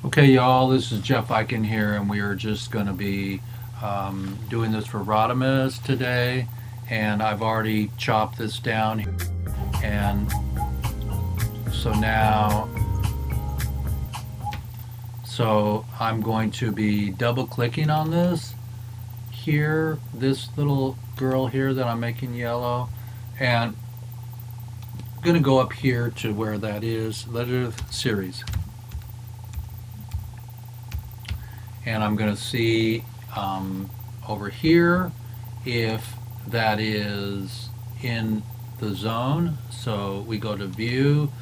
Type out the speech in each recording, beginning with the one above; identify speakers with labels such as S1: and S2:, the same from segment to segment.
S1: Okay, y'all, this is Jeff Eichen here, and we are just going to be doing this for Rodimus today. And I've already chopped this down, and so now, I'm going to be double clicking on this here, this little girl here that I'm making yellow, and I'm going to go up here to where that is, letter series. And I'm going to see over here if that is in the zone. So we go to view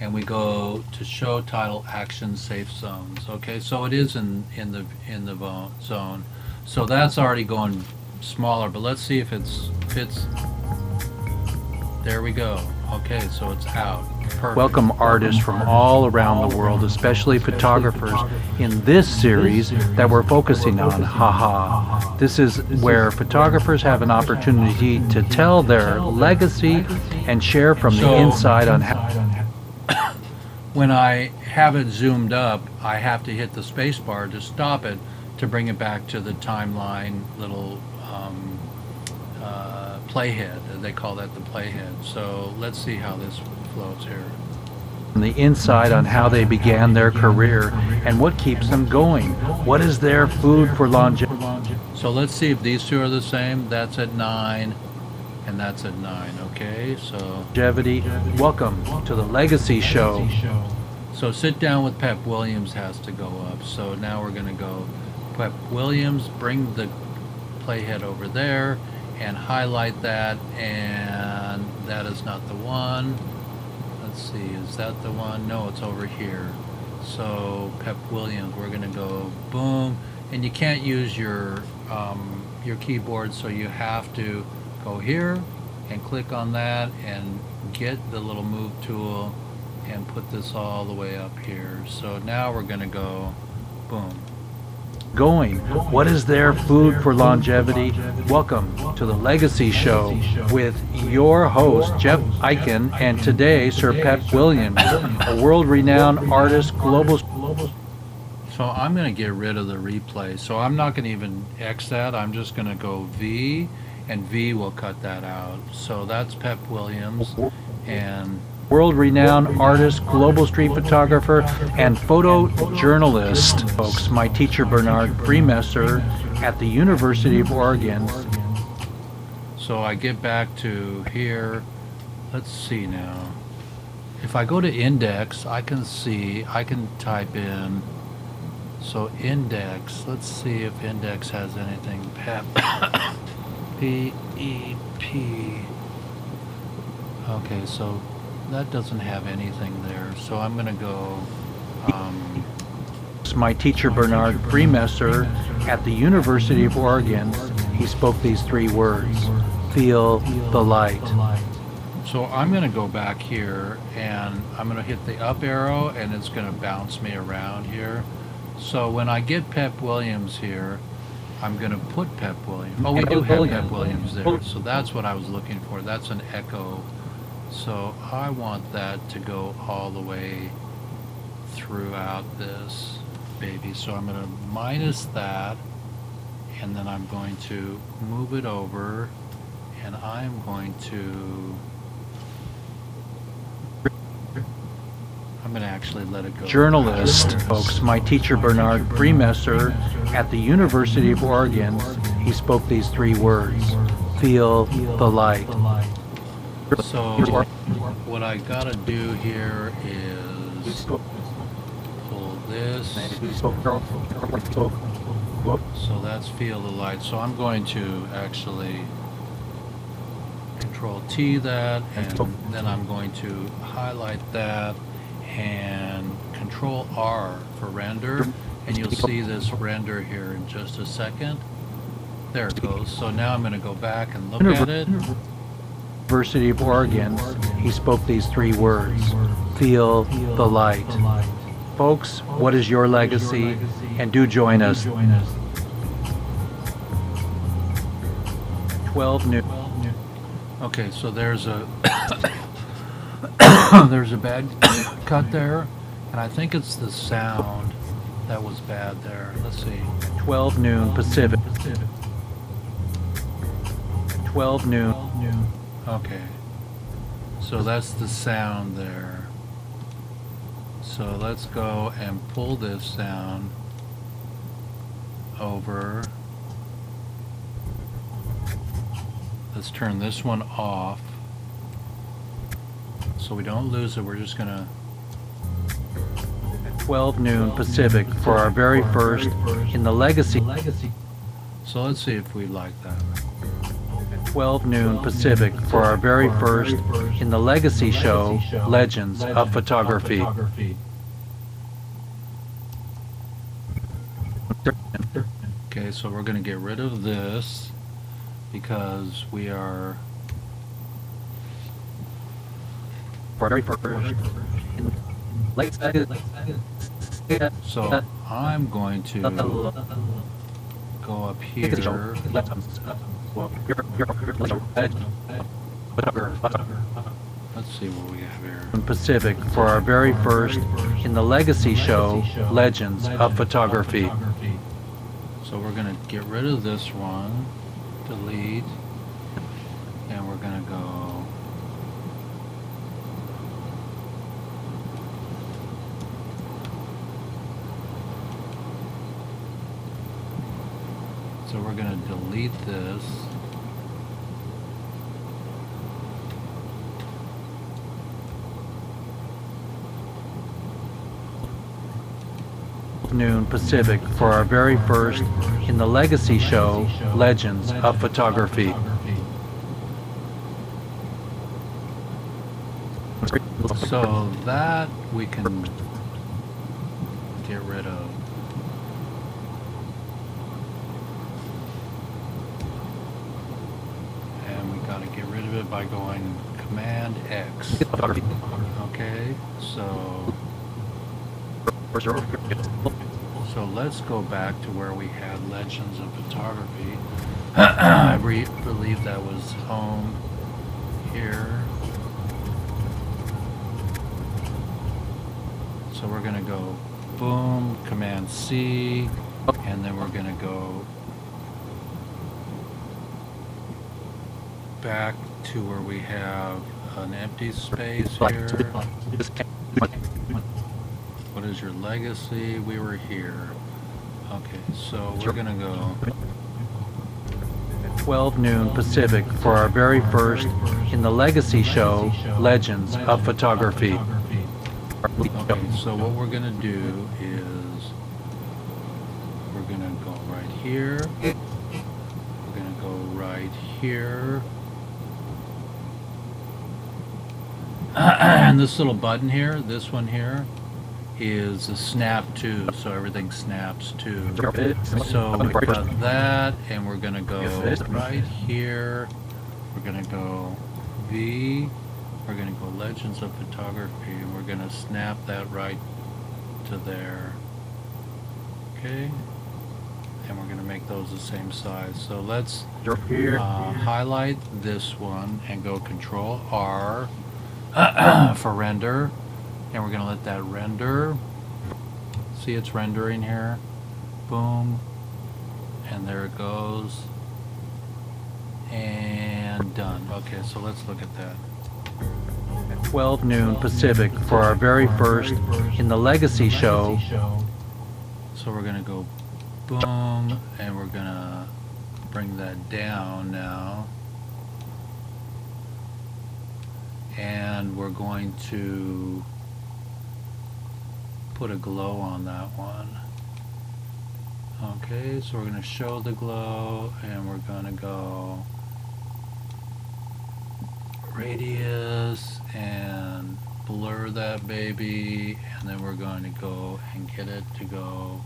S1: and we go to show title action safe zones. Okay, so it is in the zone. So that's already going smaller, but let's see if it's fits. There we go. Okay, so it's out. Perfect.
S2: Welcome artists from all around the world, especially photographers, in this series that we're focusing on, haha. This is where photographers have an opportunity to tell their legacy and share from the inside on how.
S1: When I have it zoomed up, I have to hit the space bar to stop it to bring it back to the timeline little playhead. They call that the playhead. So let's see how this flows here.
S2: On the inside on how they began their career and what keeps them going. What is their food for longevity?
S1: So let's see if these two are the same. That's at 9 and that's at 9. Okay, so
S2: Longevity. Welcome to the Legacy Show.
S1: So sit down with Pep Williams has to go up. So now we're going to go Pep Williams, bring the playhead over there and highlight that, and that is not the one. Let's see, is that the one? No, it's over here. So Pep Williams, we're going to go boom, and you can't use your keyboard, so you have to go here and click on that and get the little move tool and put this all the way up here. So now we're going to go boom.
S2: Going. What is their food for longevity? Welcome to the Legacy Show with your host, Jeff Eichen, and today, Sir Pep Williams, a world-renowned artist, global.
S1: So I'm going to get rid of the replay. So I'm not going to even X that. I'm just going to go V, and V will cut that out. So that's Pep Williams, and
S2: world-renowned artist, global street photographer, and photojournalist. Folks, my teacher Bernard Freemesser at the University of Oregon.
S1: So I get back to here. Let's see now. If I go to index, I can type in. So index, let's see if index has anything. PEP. P-E-P. Okay, so that doesn't have anything there, so I'm going to go
S2: my teacher Bernard Freemesser at the University of Oregon, he spoke these 3 words: feel the light.
S1: So I'm going to go back here and I'm going to hit the up arrow and it's going to bounce me around here. So when I get Pep Williams here, I'm going to put Pep Williams. Oh, we do have Pep Williams there, so that's what I was looking for. That's an echo. So I want that to go all the way throughout this baby. So I'm going to minus that, and then I'm going to move it over, and I'm going to actually let it go.
S2: Journalist, folks, my teacher Bernard Freemesser at the University of Oregon, he spoke these 3 words: feel the light.
S1: So what I gotta do here is pull this. So that's feel the light. So I'm going to actually Control T that, and then I'm going to highlight that and Control R for render, and you'll see this render here in just a second. There it goes. So now I'm going to go back and look at it.
S2: University of Oregon, he spoke these 3 words: feel the light. Folks, what is your legacy? And do join us. 12 new.
S1: Okay, so there's a there's a bad cut there, and I think it's the sound. That was bad there. Let's see.
S2: 12 noon Pacific. 12 noon.
S1: Okay. So that's the sound there. So let's go and pull this sound over. Let's turn this one off so we don't lose it. We're just gonna
S2: 12 noon Pacific for our very first in the legacy.
S1: So let's see if we like that.
S2: 12 noon Pacific for our very first in the legacy show, Legends of Photography.
S1: Okay, so we're gonna get rid of this because we are so I'm going to go up here. Let's see what we have here.
S2: Pacific for our very first in the legacy show, Legends of Photography.
S1: So we're gonna get rid of this one, delete, and we're gonna go so we're gonna delete this.
S2: Noon Pacific for our very first in the legacy show, Legends of Photography.
S1: So that we can get rid of. And we gotta get rid of it by going Command X. Okay, so let's go back to where we had Legends of Photography. I believe that was home here. So we're gonna go boom, Command C, and then we're gonna go back to where we have an empty space here. What is your legacy? We were here. Okay, so we're gonna go
S2: 12 noon Pacific for our very first in the legacy show, Legends of Photography.
S1: okay, so what we're gonna do is we're gonna go right here. We're gonna go right here. And this little button here, this one here, is a snap to, so everything snaps to. So we've got that, and we're gonna go right here. We're gonna go V. We're gonna go Legends of Photography, and we're gonna snap that right to there. Okay, and we're gonna make those the same size. So let's highlight this one and go Control R for render. And we're going to let that render. See, it's rendering here. Boom. And there it goes. And done. Okay, so let's look at that.
S2: 12 noon Pacific for our very first in the legacy show.
S1: So we're going to go boom, and we're going to bring that down now. And we're going to put a glow on that one. Okay, so we're going to show the glow, and we're going to go radius and blur that baby, and then we're going to go and get it to go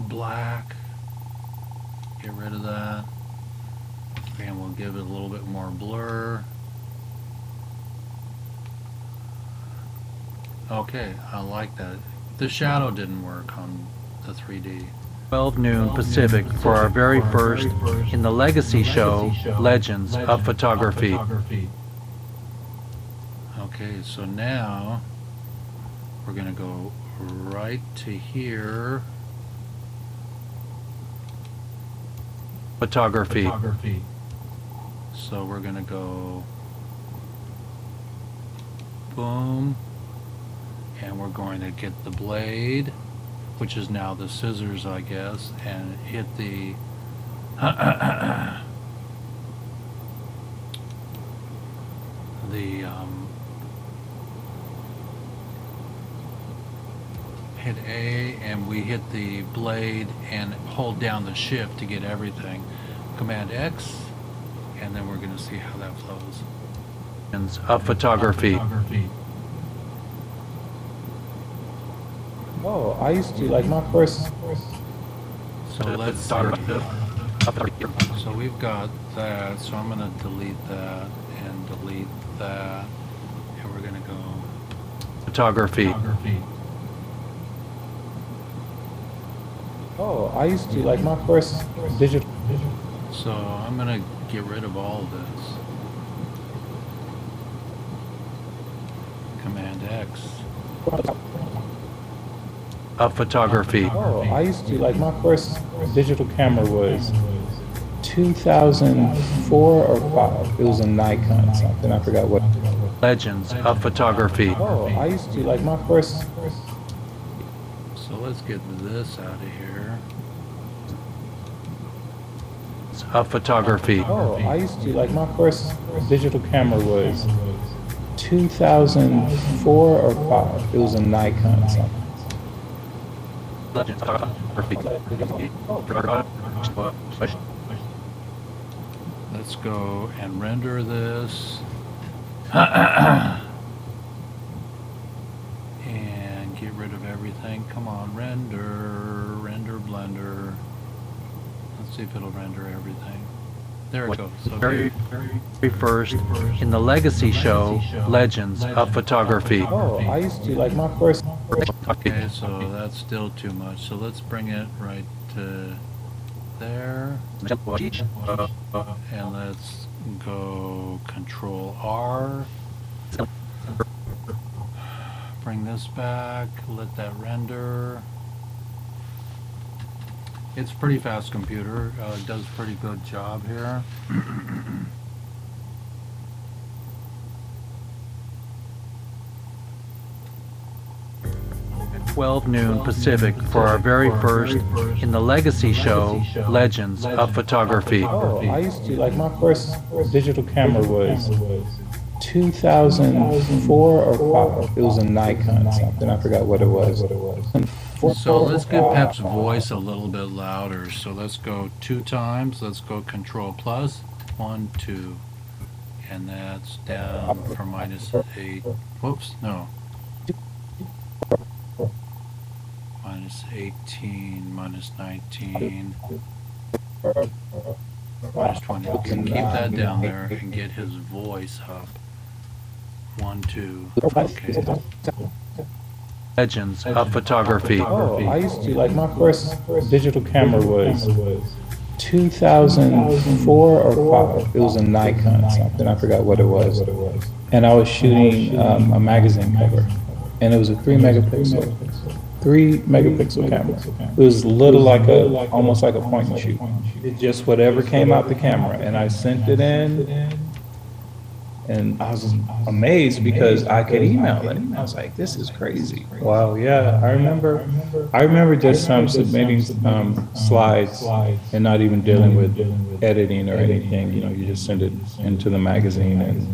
S1: black. Get rid of that, and we'll give it a little bit more blur. Okay, I like that. The shadow didn't work on the 3D.
S2: 12 noon Pacific for our very first in the legacy show, Legends of Photography.
S1: Okay, so now We're gonna go right to here.
S2: Photography.
S1: So we're gonna go boom, and we're going to get the blade, which is now the scissors, I guess, and hit the the hit A, and we hit the blade and hold down the shift to get everything. Command X, and then we're going to see how that flows.
S2: Of photography.
S3: Oh, I used to, like, my first.
S1: So let's see. So we've got that, so I'm going to delete that and delete that, and we're going to go
S2: Photography.
S3: Oh, I used to, like, my first digital.
S1: So I'm going to get rid of all of this. Command X.
S2: Of photography.
S3: Oh, I used to, like, my first digital camera was 2004 or 5. It was a Nikon something. I forgot what.
S2: Legends of photography.
S3: Oh, I used to, like, my first.
S1: So let's get this out of here.
S2: Of photography.
S3: Oh, I used to, like, my first digital camera was 2004 or 5. It was a Nikon something.
S2: Legends of photography.
S1: Let's go and render this. And get rid of everything. Come on, render blender. Let's see if it'll render everything. There it goes. Okay.
S2: Very first in the legacy show, Legends of Photography.
S3: Oh, I used to, like, my first.
S1: Okay, so that's still too much. So let's bring it right to there. And let's go Control R. Bring this back, let that render. It's pretty fast computer, it does a pretty good job here.
S2: 12 noon Pacific for our very first in the legacy show, Legends of Photography.
S3: Oh, I used to, like, my first digital camera was 2004 or 5. It was a Nikon something. I forgot what it was.
S1: So let's get Pep's voice a little bit louder. So let's go 2 times. Let's go Control plus. 1, 2. And that's down for -8. Whoops, no. -18, -19, -20. Okay, keep that down there and get his voice up. 1, 2. Okay.
S2: Legends of Photography.
S3: Oh, I used to, like, my first digital camera was 2004 or 5. It was a Nikon something. I forgot what it was. And I was shooting a magazine cover, and it was a 3 megapixel camera. It was little, like almost like a point and shoot. It just whatever came out the camera, and I sent it in, and I was amazed because I could email it. I was like, "This is crazy!" Wow, yeah, I remember just submitting slides and not even dealing with editing or anything. You know, you just send it into the magazine and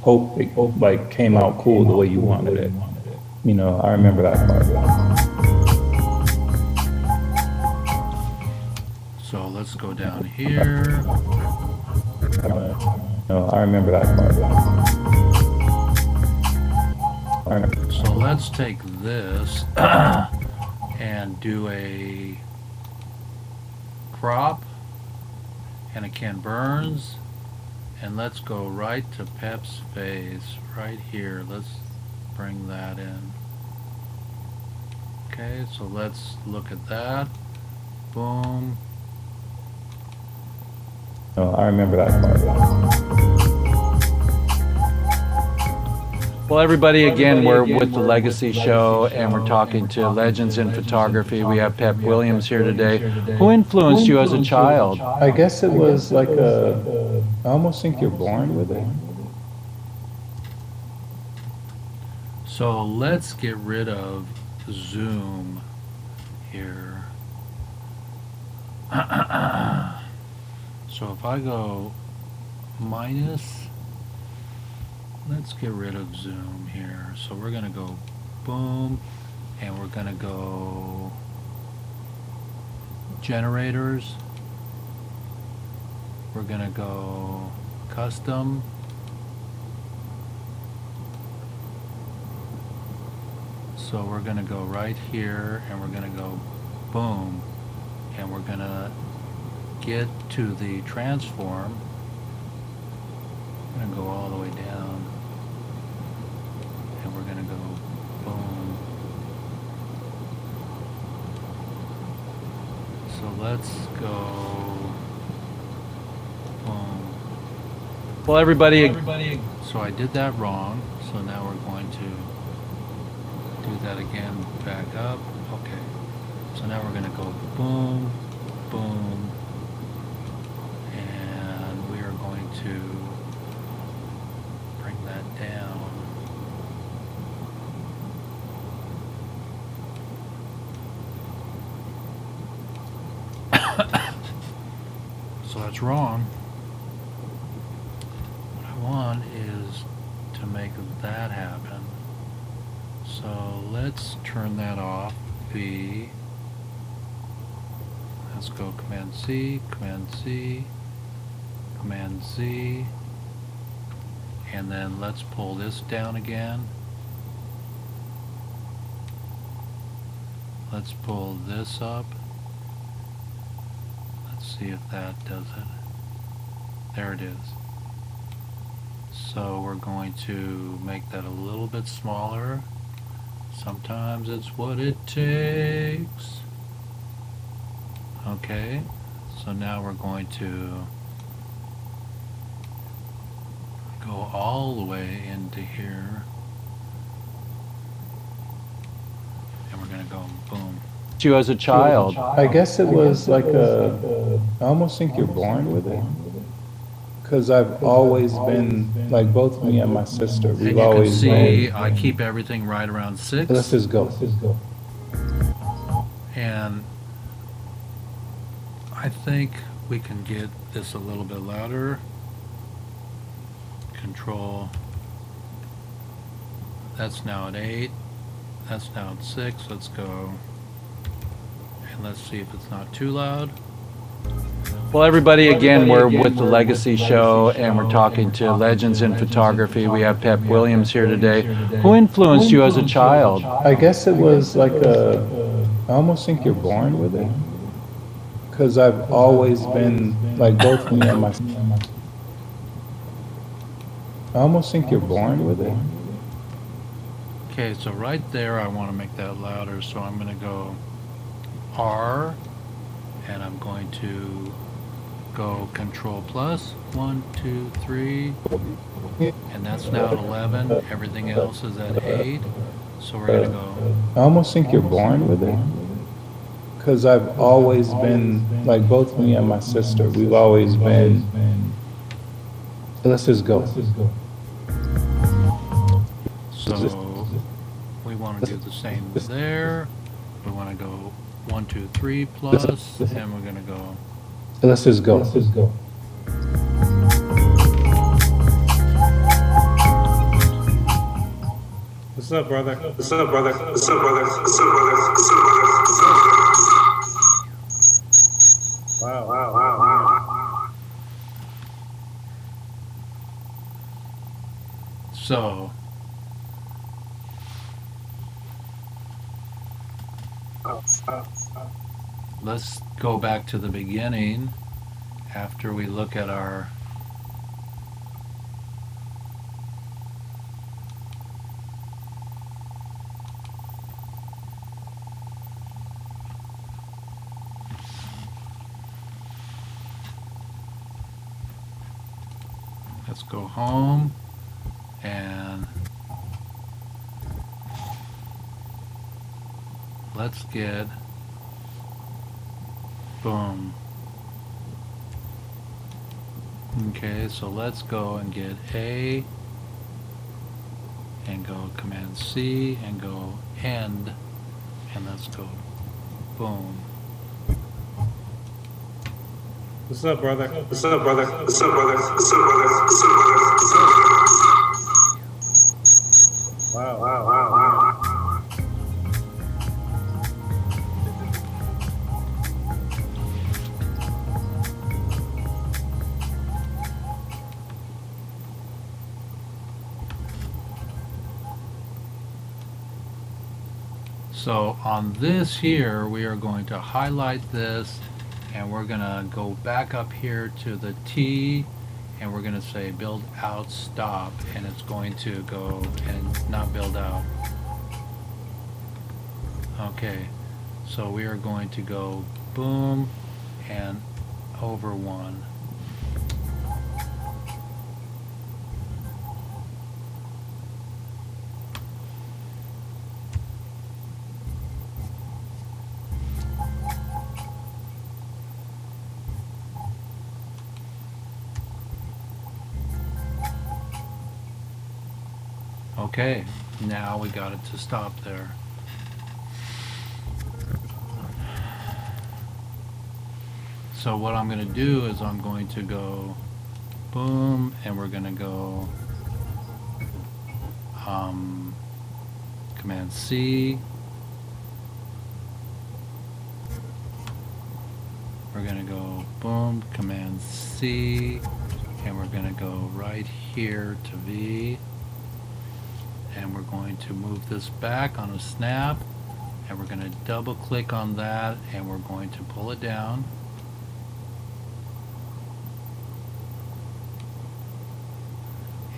S3: hope it like came out cool the way you wanted it. You know, I remember that part.
S1: So let's go down here.
S3: No, I remember that part.
S1: So let's take this and do a crop and a Ken Burns, and let's go right to Pep's face right here. Let's bring that in. Okay, so let's look at that. Boom.
S3: No, I remember that part.
S2: Well, everybody, again, we're with the Legacy Show, and we're talking to legends in photography. We have Pep Williams here today. Who influenced you as a child?
S3: I guess it was like I almost think you're born with it.
S1: So let's get rid of zoom here. So if I go minus, let's get rid of zoom here. So we're going to go boom, and we're going to go generators. We're going to go custom. So we're going to go right here, and we're going to go boom, and we're going to get to the transform. We're going to go all the way down, and we're going to go boom. So let's go boom.
S2: Well, everybody,
S1: So I did that wrong, so now we're going to do that again, back up. Okay, so now we're going to go boom, boom, and we are going to bring that down. So that's wrong. What I want is to make that happen. So let's turn that off. V. Let's go Command C, Command C, Command Z, and then let's pull this down again. Let's pull this up. Let's see if that does it. There it is. So we're going to make that a little bit smaller. Sometimes it's what it takes. Okay, so now we're going to go all the way into here, and we're going to go boom.
S2: you as a child.
S3: I guess it was like I almost think you're born with it. Because I've always been, like both me and my sister,
S1: And
S3: we've
S1: you can
S3: always
S1: see
S3: been.
S1: I keep everything right around 6.
S3: Let's just go.
S1: And I think we can get this a little bit louder. Control. That's now at 8. That's now at 6. Let's go. And let's see if it's not too loud.
S2: Well, everybody, again, we're with the Legacy Show, and we're talking to legends in photography. We have Pep Williams here today. Who influenced you as a child?
S3: I guess it was like I almost think you're born with it. Because I've always been, like both me and my I almost think you're born with it.
S1: Okay, so right there I want to make that louder, so I'm going to go R, and I'm going to go Control plus 1, 2, 3, and that's now at 11. Everything else is at 8. So we're gonna go.
S3: I almost think you're born with it. Because I've always been, like both me and my sister, we've always been. Let's just go.
S1: So we want to do the same there. We want to go 1, 2, 3 plus, and we're gonna go.
S3: Let's just go.
S4: What's up, brother?
S5: What's up, brother? What's up, brother? What's up, brother? What's up, brother? What's up, brother?
S4: Wow.
S1: So let's go back to the beginning after we look at our let's go home and let's get, boom. Okay, so let's go and get A, and go Command C, and go end, and let's go, boom.
S4: What's up, brother?
S5: What's up, brother? What's up, brother? What's up, brother? What's up, brother? What's up, brother?
S4: Wow.
S1: So on this here, we are going to highlight this, and we're gonna go back up here to the T, and we're gonna say build out stop, and it's going to go and not build out. Okay, so we are going to go boom and over one. Okay, now we got it to stop there. So what I'm going to do is I'm going to go boom, and we're going to go Command C. We're going to go boom, Command C, and we're going to go right here to V. And we're going to move this back on a snap, and we're going to double click on that, and we're going to pull it down.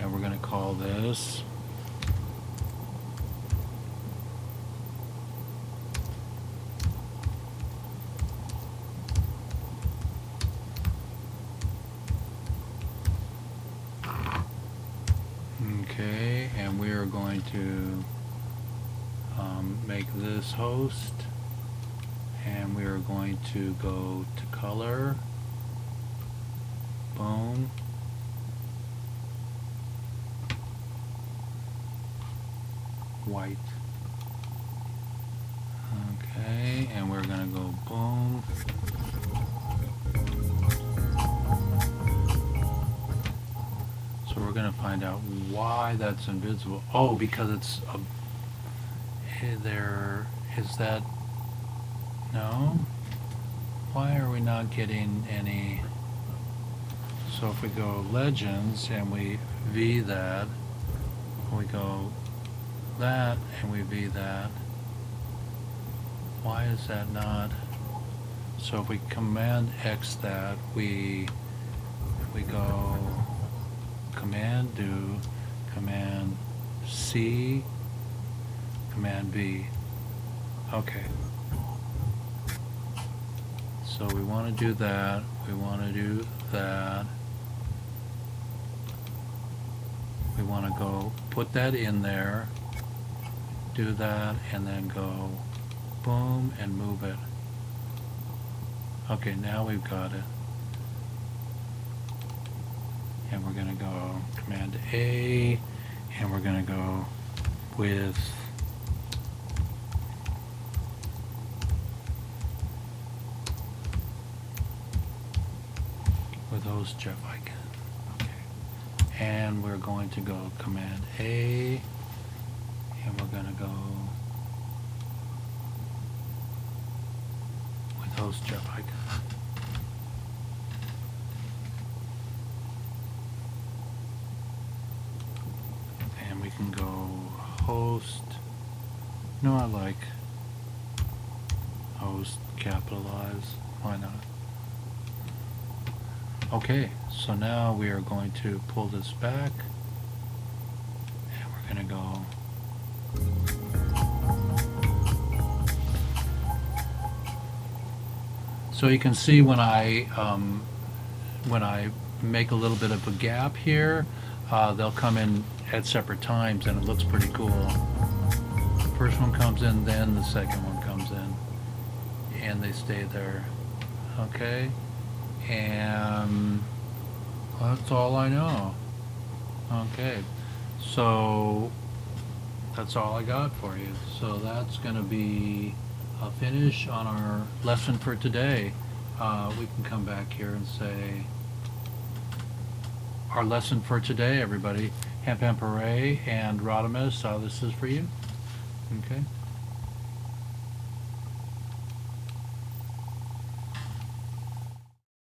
S1: And we're going to call this okay, and we are going to make this host, and we are going to go to color, boom, white. Okay, and we're gonna go boom. So we're gonna find out why that's invisible. Oh, because it's a, there is that, no? Why are we not getting any? So if we go legends and we V that, we go that and we V that, why is that not? So if we Command X that, we go Command do, Command C, Command B. Okay. So we want to do that, we want to do that. We want to go put that in there, do that, and then go boom and move it. Okay, now we've got it. And we're going to go Command A, and we're going to go with host Jeff icon. Okay. And we're going to go Command A, and we're going to go with host Jeff icon. And we can go host. No, I like host capitalize. Why not? Okay, so now we are going to pull this back, and we're going to go so you can see when I make a little bit of a gap here, they'll come in at separate times, and it looks pretty cool. First one comes in, then the second one comes in. and they stay there. Okay? And that's all I know. Okay. So that's all I got for you. So that's going to be a finish on our lesson for today. We can come back here and say our lesson for today, everybody. Hemp Hooray and Rodimus, this is for you. Okay.